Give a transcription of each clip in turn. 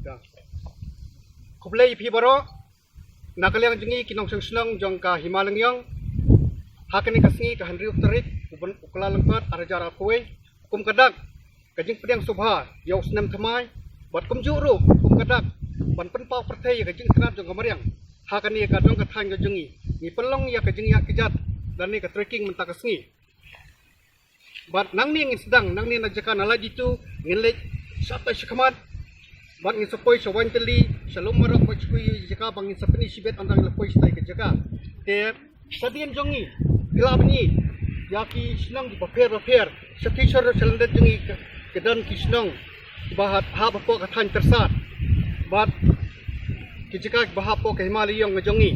ka kublai phi baro nakaliang jengi kinong senang jong ka himalang yang hakani kasngi ka handri utarik uban ukla lengpat arjara kuai kum kadak kajing pedang subha yau senam thamai bat kum juru kum kadak ban penpau pertai kajing kenat jong kamariang hakani ka dong ka thang jengi ni pelong ya kajing ya kijat dan ni ka trekking mentak kasngi bat nang ni ngin sedang nang ni najaka nalaji tu nginlek sampai sekamat bat ngin sepoi sawan teli shalom marok bachkui jaka bangin sapni sibet andang lepoi stai ke jaka te sadian jongi gelap ni yaki senang di paper seti sor selendet jongi kedan kisnong bahat ha bapo kathan tersat bat kijaka bahapo ke himalayong ngajongi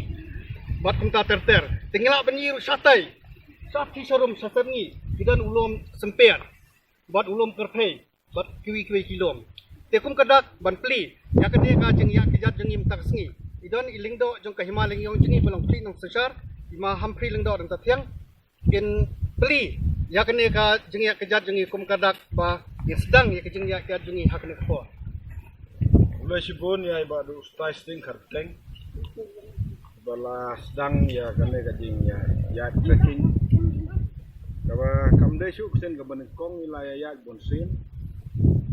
bat kumta terter tingala benyi satai sati sorum saterni kidan ulom semper bat ulom kerpei bat kiwi kilom tekum kadak ban pli ya kene ka jeng ya kijat jengi mtak sngi idan ilingdo jong ka himaling yong jengi belong pli nang sesar ima hampri lingdo dang tatyang ken pli ya kene ka jeng ya kijat jengi kum kadak ba ya sedang ya jeng ya kijat jengi hakne ko ulai sibon ya ibadu stai sting karteng bala sedang ya kene ka jeng ya trekking kaba kamde su ksen ka banekong wilayah ya bonsin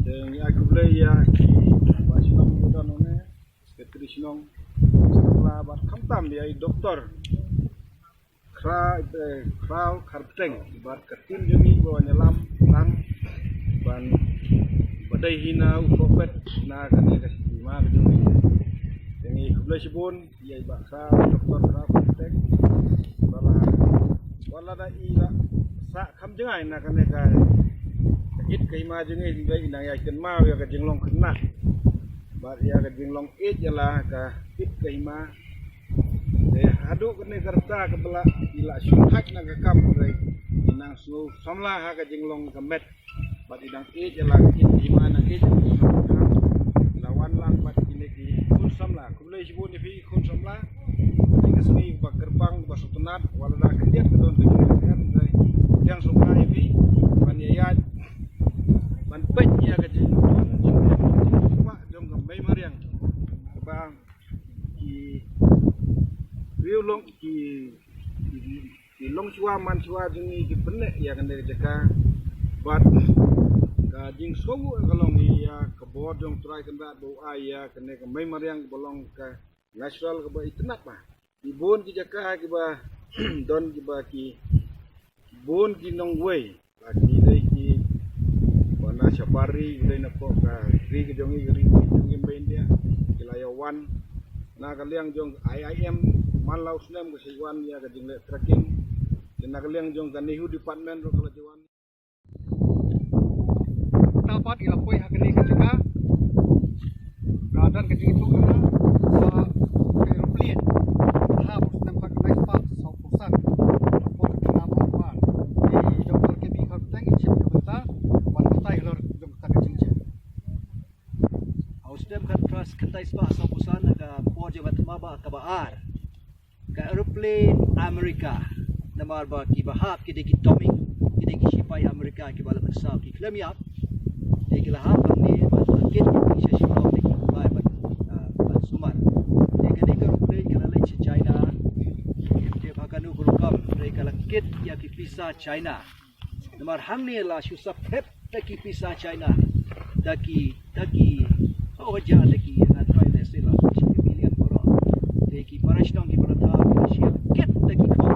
dan ya kublai ya basinong muda none ketrisnong setelah bat kamtam ya doktor krau karteng bat ketin jemi bawa nyelam nang ban badai hina ukopet na kane kasima kejumi ini kublai sibun ya baksa doktor krau karteng wala da ila sa kam jengai na kane ka it kai ma jengai dingai inang ya ken ma ya ka jenglong kena ba ya ka jenglong it jala ka it kai ma de adu kene karta ka bela ila syuhak na ka kam rai inang su samla ha ka jenglong ka met ba idang it jala it kai ma na it lawan lang ba kini ki kun samla kulai sibun fi kun samla ni kesni ba gerbang ba sutunat wala da kendiat kedon kan rai yang suka ini ban ya ban pet ya ka jing cuma jong ka mai mariang ba ki riulong ki long chua man chua jing ki penne ya kan dari jaka bat ka jing songu kalong ya ka bodong try kanda do aya kan ka mai mariang bolong ka natural ka ba itnat ba ibon ki jaka ki ba don ki ba ki bon kinong way lagi dai ki wana safari dai na po ka ri jongi India kilayawan na kaliang jong IIM manlaw snem ko siwan ya ka jingle trekking na kaliang jong kanihu department ro kalajawan tapat ilapoy hakani ka jaka gadan ka jingi tu kana ba aeroplane ha busnam ka nice park south pusan Ausdem kan tras kentai spa sapusan ka pojo kat maba ka baar ka aeroplane Amerika namar ba ki bahap ki deki toming ki deki sipai Amerika ki bala besar ki klemiap de ki lahap ni ba kit ki sesipa de ki bai ba sumar de ka deki aeroplane ka lai China de bakanu kulukam de ka kit ya ki visa China namar hamni la susap hep ki visa China daki oh ja lagi na try na sila million euro deki parashnong ki barata siya get daki ko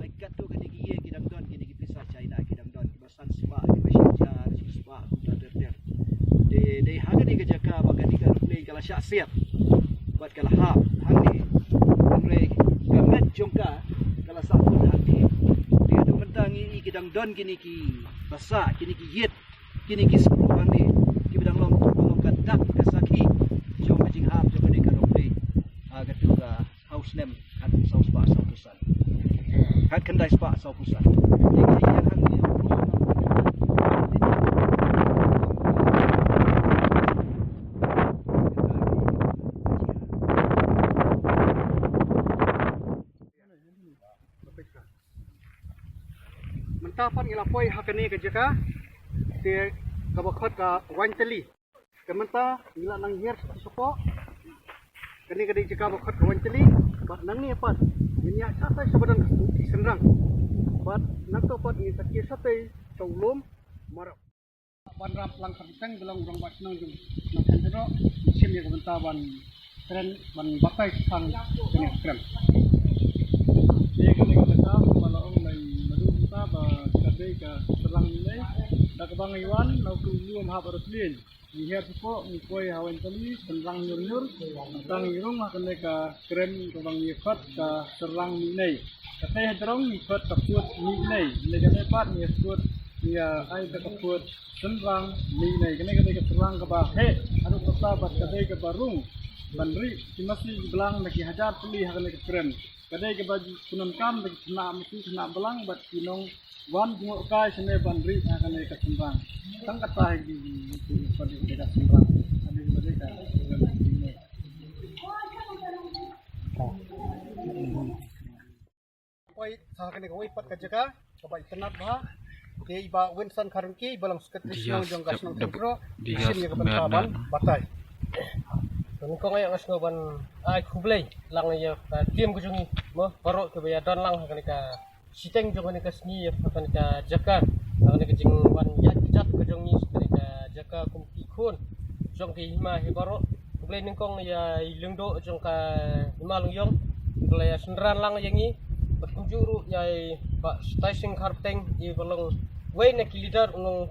like kato ka deki ye kidang don ki pisa China kidang don basan sima ki basya spa der de haga ni jaka baga ni ka play kala sya siap buat kala ha hangi amre kamet jongka kala sapun hangi dia tu mentang ini kidang don kini ki basa kini ki yet kini ki skru hangi ki bidang long kadak kasaki jom jing hap jom ni ka roplay aga tu ka house name hat south spa south pusan hat kendai spa south pusan jadi yang hangi mentapan ilapoy hakani ka jaka te kabakhat ka wanteli kementa nila nang yer sopo kani kadi jika bakhat ka wanteli bat nang ni pat niya satai sabadan senrang bat nang to pat ni sakir satai tawlom marap ban rap lang sarteng belong rong bat nang jum nang sendro sim ya kementa ban keren ban bakai sang kene keren kani kata malaong may madunta ba kadai ka serang ni Dakabang iwan, lau keuluam habarus lin. Niher supo, nikoi hawen tali, serang nyur-nyur. Tang irung akan ka keren kabang yefat ka serang minay. Katay hadrong yefat kaput minay. Lega nepat yefat niya ay kaput serang minay. Kene katay ka serang kaba he. Anu kasabat katay ka barung. Banri, si masih belang lagi hajar tuli akan ka keren. Katay ka baju kunan kam lagi kena mesti kena belang bat kinong wan jenguk kai sene bandri akan ka sembang tang kata di pada dekat sembang ada di dekat ini koi sahakan ka wipat ka jaga kabai tenat ba ke iba Winston Karunki balang sekretariat jong gas nang pro sini ka bantaban batai Kung ay ang asnoban ay kublay lang ya tim kujungi mo paro ke baya don lang akan ka siteng jong ni kasni akan ka jaka akan ka jing wan ya jat ka jong ni ka jaka kum tikun jong ki hima he baro kublay ningkong ya ilungdo jong ka himalung yong kublay senran lang yang ni berkunjuru ya ba station karteng i balong way na kilidar nung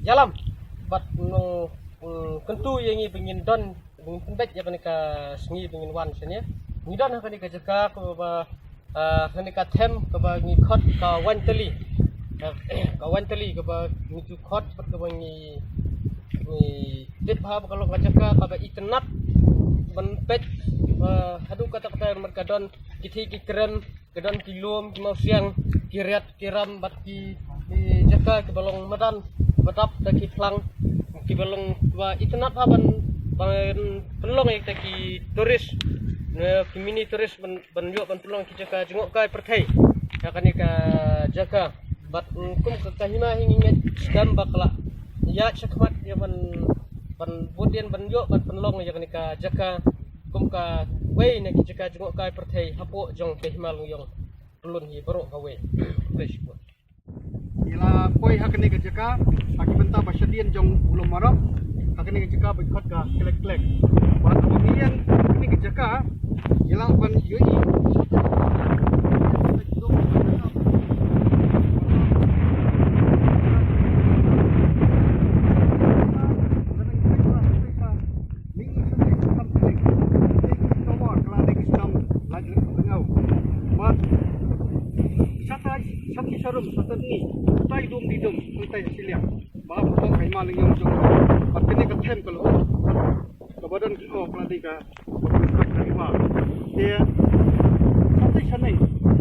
jalam bat nung kentu yang ni pengin don pengin pembet ya kan ka sengi pengin wan senya ni don kan ka jaka ko ba kan ka them ka ba ni khot ka wanteli ka ba ni tu khot ka ba ni dit ba kalau ka jaka ka ba itnat ban pet hadu kata-kata mereka don kithi ki keren kedon ki lum ki mau siang ki riat ki ram bat ki jaka ki balong madan batap da ki plang ki balong wa itnat ban penlong ek ki turis ki mini turis ban yo ban penlong ki jaka jengok kai perthai akan ka jaka bat kum ka hima hingin skam bakla ya chakmat ya ban budian ban yo ban penlong ya kan ka jaka kum ka wei na ki jaka jengok kai perthai hapo jong ke himal yong tulun hi baro ka wei fresh buat ila koi hakani ka jaka akibenta basyadian jong ulum marap hakani ka jaka bikot ka klek-klek bat pemian ini ka jaka ila ban yui Sarum satani tai dum di dum tai silia ba ko kai ma ling yong jong patni ka them ko lo ka badan ko kladi ka kai ma dia satai sanai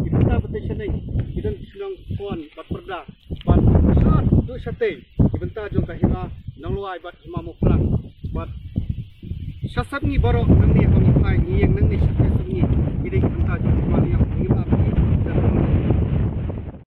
kita betai sanai idan silong kon bat perda bat sat du satai ibenta jong ka hima nang luai bat hima mo plang bat sasat ni baro nang ni ko ni kai ni yang nang ni satai sangi idai ibenta jong ma ling yong ni ma